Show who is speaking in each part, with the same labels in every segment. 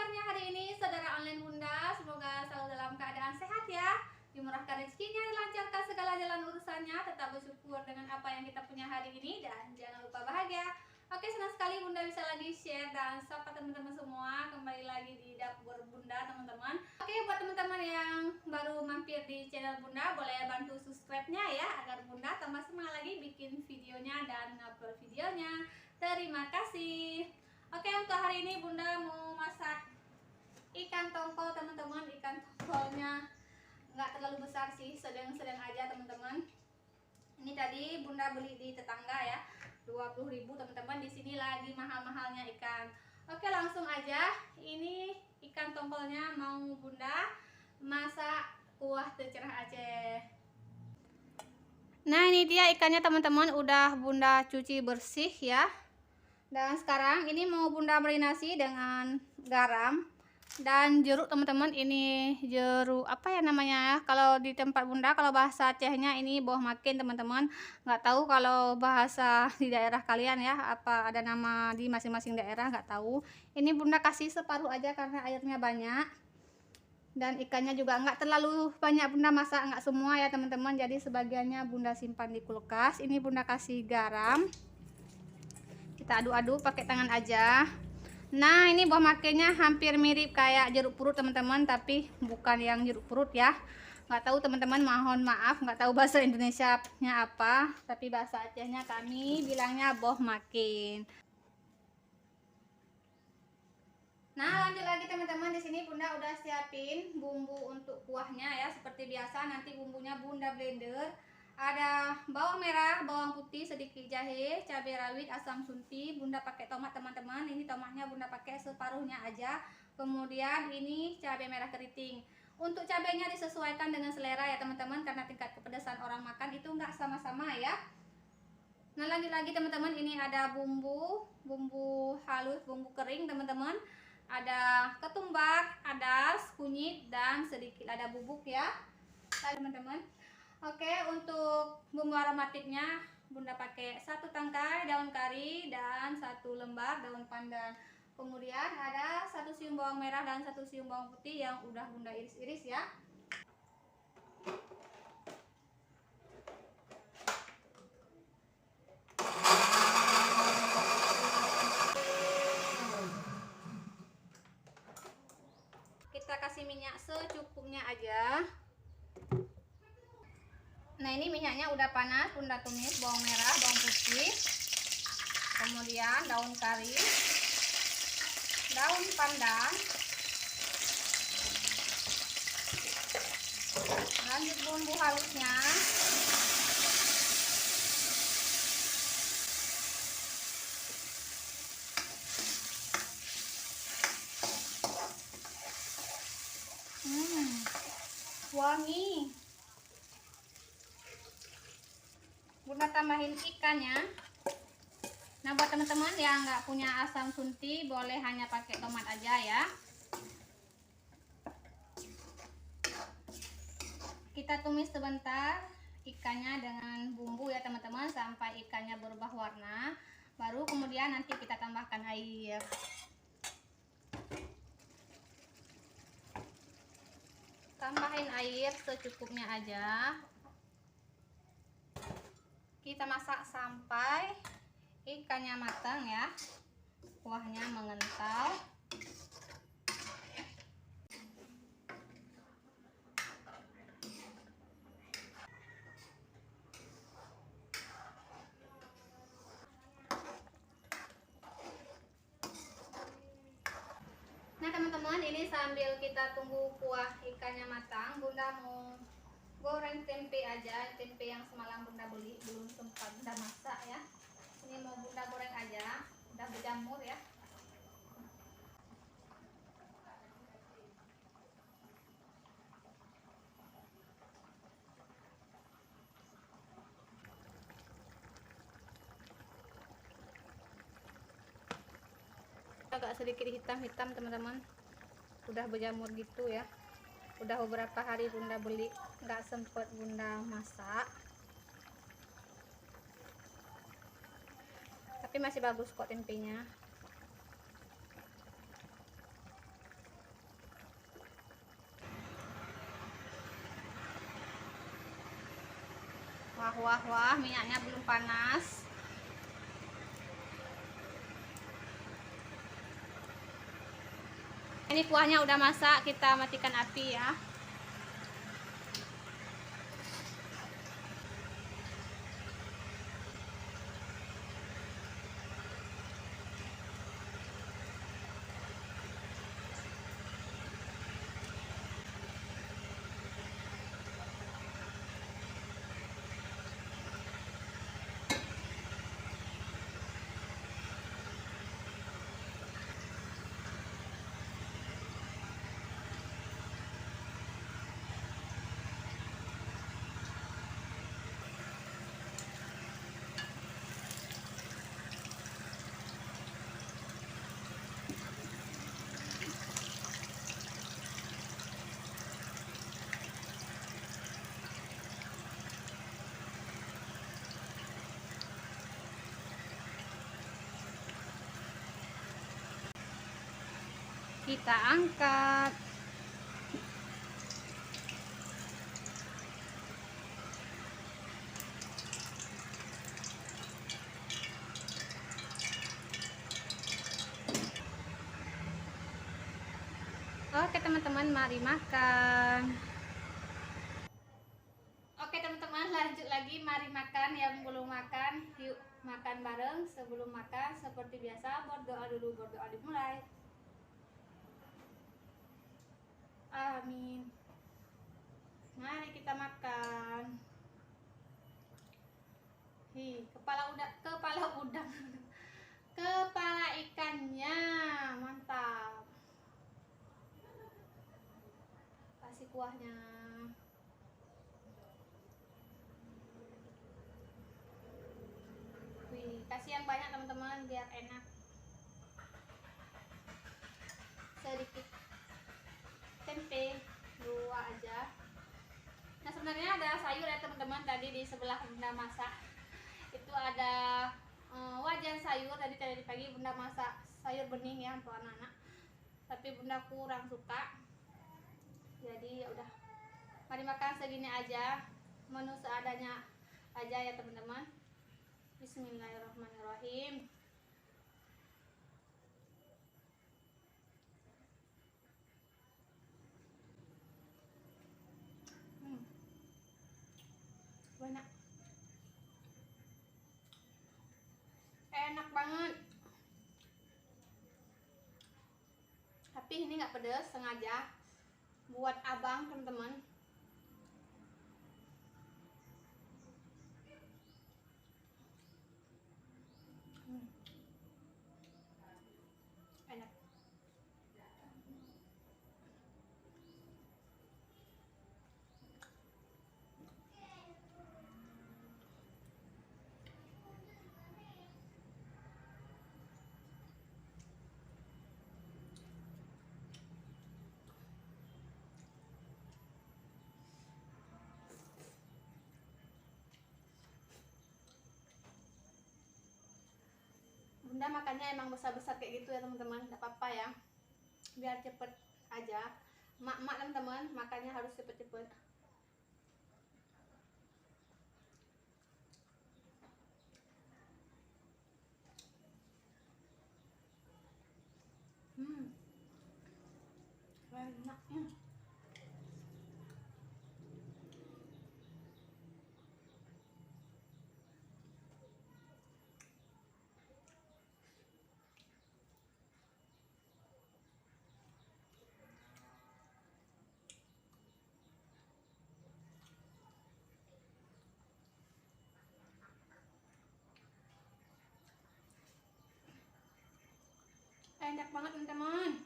Speaker 1: kabarnya hari ini saudara online Bunda? Semoga selalu dalam keadaan sehat ya, dimurahkan rezekinya, dilancarkan segala jalan urusannya, tetap bersyukur dengan apa yang kita punya hari ini, dan jangan lupa bahagia. Oke, senang sekali Bunda bisa lagi share dan sapa teman-teman semua. Kembali lagi di dapur Bunda teman-teman. Oke, buat teman-teman yang baru mampir di channel Bunda, boleh bantu subscribe-nya ya, agar Bunda tambah semangat lagi bikin videonya dan upload videonya. Terima kasih. Oke, untuk hari ini Bunda mau masak ikan tongkol teman-teman. Ikan tongkolnya nggak terlalu besar sih, sedang-sedang aja teman-teman. Ini tadi Bunda beli di tetangga ya, 20.000 teman-teman. Di sini lagi mahal-mahalnya ikan. Oke, langsung aja. Ini ikan tongkolnya mau Bunda masak kuah tecerah Aceh. Nah, ini dia ikannya teman-teman, udah Bunda cuci bersih ya. Dan sekarang ini mau Bunda marinasi dengan garam dan jeruk teman-teman. Ini jeruk apa ya namanya ya, kalau di tempat Bunda, kalau bahasa Acehnya ini boh makin teman-teman. Nggak tahu kalau bahasa di daerah kalian ya, apa ada nama di masing-masing daerah, nggak tahu. Ini Bunda kasih separuh aja karena airnya banyak, dan ikannya juga nggak terlalu banyak Bunda masak, nggak semua ya teman-teman, jadi sebagiannya Bunda simpan di kulkas. Ini Bunda kasih garam, kita aduk-aduk pakai tangan aja. Nah, ini buah makainya hampir mirip kayak jeruk purut teman-teman, tapi bukan yang jeruk purut ya. Nggak tahu teman-teman, mohon maaf, nggak tahu bahasa Indonesianya apa, tapi bahasa Acehnya kami bilangnya boh makin. Nah, lanjut lagi teman-teman, di sini Bunda udah siapin bumbu untuk kuahnya ya. Seperti biasa nanti bumbunya Bunda blender. Ada bawang merah, bawang putih, sedikit jahe, cabai rawit, asam sunti. Bunda pakai tomat teman-teman. Ini tomatnya Bunda pakai separuhnya aja. Kemudian ini cabai merah keriting. Untuk cabainya disesuaikan dengan selera ya teman-teman, karena tingkat kepedasan orang makan itu nggak sama-sama ya. Nah, lanjut lagi teman-teman, ini ada bumbu halus, bumbu kering teman-teman. Ada ketumbar, adas, kunyit, dan sedikit ada bubuk ya teman-teman. Oke, untuk bumbu aromatiknya Bunda pakai 1 tangkai daun kari dan 1 lembar daun pandan. Kemudian ada 1 siung bawang merah dan 1 siung bawang putih yang udah Bunda iris-iris ya. Kita kasih minyak secukupnya aja. Nah, ini minyaknya udah panas, Bunda tumis bawang merah, bawang putih, kemudian daun kari, daun pandan, lanjut bumbu halusnya. Wangi. Bunda tambahin ikannya. Nah, buat teman-teman yang nggak punya asam sunti, boleh hanya pakai tomat aja ya. Kita tumis sebentar ikannya dengan bumbu ya teman-teman, sampai ikannya berubah warna. Baru kemudian nanti kita tambahkan air. Tambahin air secukupnya aja. Kita masak sampai ikannya matang ya, kuahnya mengental. Nah teman-teman, ini sambil kita tunggu kuah ikannya matang, Bunda mau goreng tempe aja. Tempe yang semalam Bunda beli, belum sempat Bunda masak ya. Ini mau Bunda goreng aja, udah berjamur ya. Agak sedikit hitam-hitam teman-teman, udah berjamur gitu ya. Udah beberapa hari Bunda beli, nggak sempet Bunda masak, tapi masih bagus kok tempenya. Wah, wah, wah, minyaknya belum panas. Ini kuahnya udah masak, kita matikan api ya. Kita angkat. Oke teman-teman, mari makan. Oke teman-teman, lanjut lagi, mari makan. Yang belum makan, yuk makan bareng. Sebelum makan, seperti biasa, berdoa dulu, berdoa dimulai. Amin. Mari kita makan. Kepala udang. Kepala ikannya, mantap. Kasih kuahnya. Kasih yang banyak teman-teman biar enak. Sedikit tempe, 2 aja. Nah sebenarnya ada sayur ya teman-teman, tadi di sebelah bunda masak itu ada wajan sayur. Tadi pagi bunda masak sayur bening ya untuk anak-anak, tapi bunda kurang suka, jadi ya udah, mari makan segini aja, menu seadanya aja ya teman-teman. Bismillahirrahmanirrahim. Banyak, enak banget, tapi ini nggak pedas, sengaja buat abang teman-teman. Enak. Bunda makannya emang besar-besar kayak gitu ya teman-teman, tidak apa-apa ya, biar cepet aja. Mak-mak teman-teman makannya harus cepet-cepet. Enaknya. Enak banget teman-teman.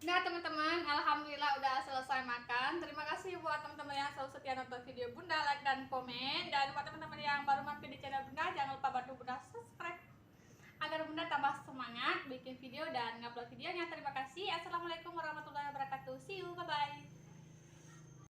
Speaker 1: Nah teman-teman, alhamdulillah udah selesai makan. Terima kasih buat teman-teman yang selalu setia nonton video Bunda, like dan komen. Dan buat teman-teman yang baru mampir di channel Bunda, jangan lupa bantu Bunda subscribe agar Bunda tambah semangat bikin video dan ngupload videonya. Terima kasih. Assalamualaikum warahmatullahi wabarakatuh. See you, bye bye.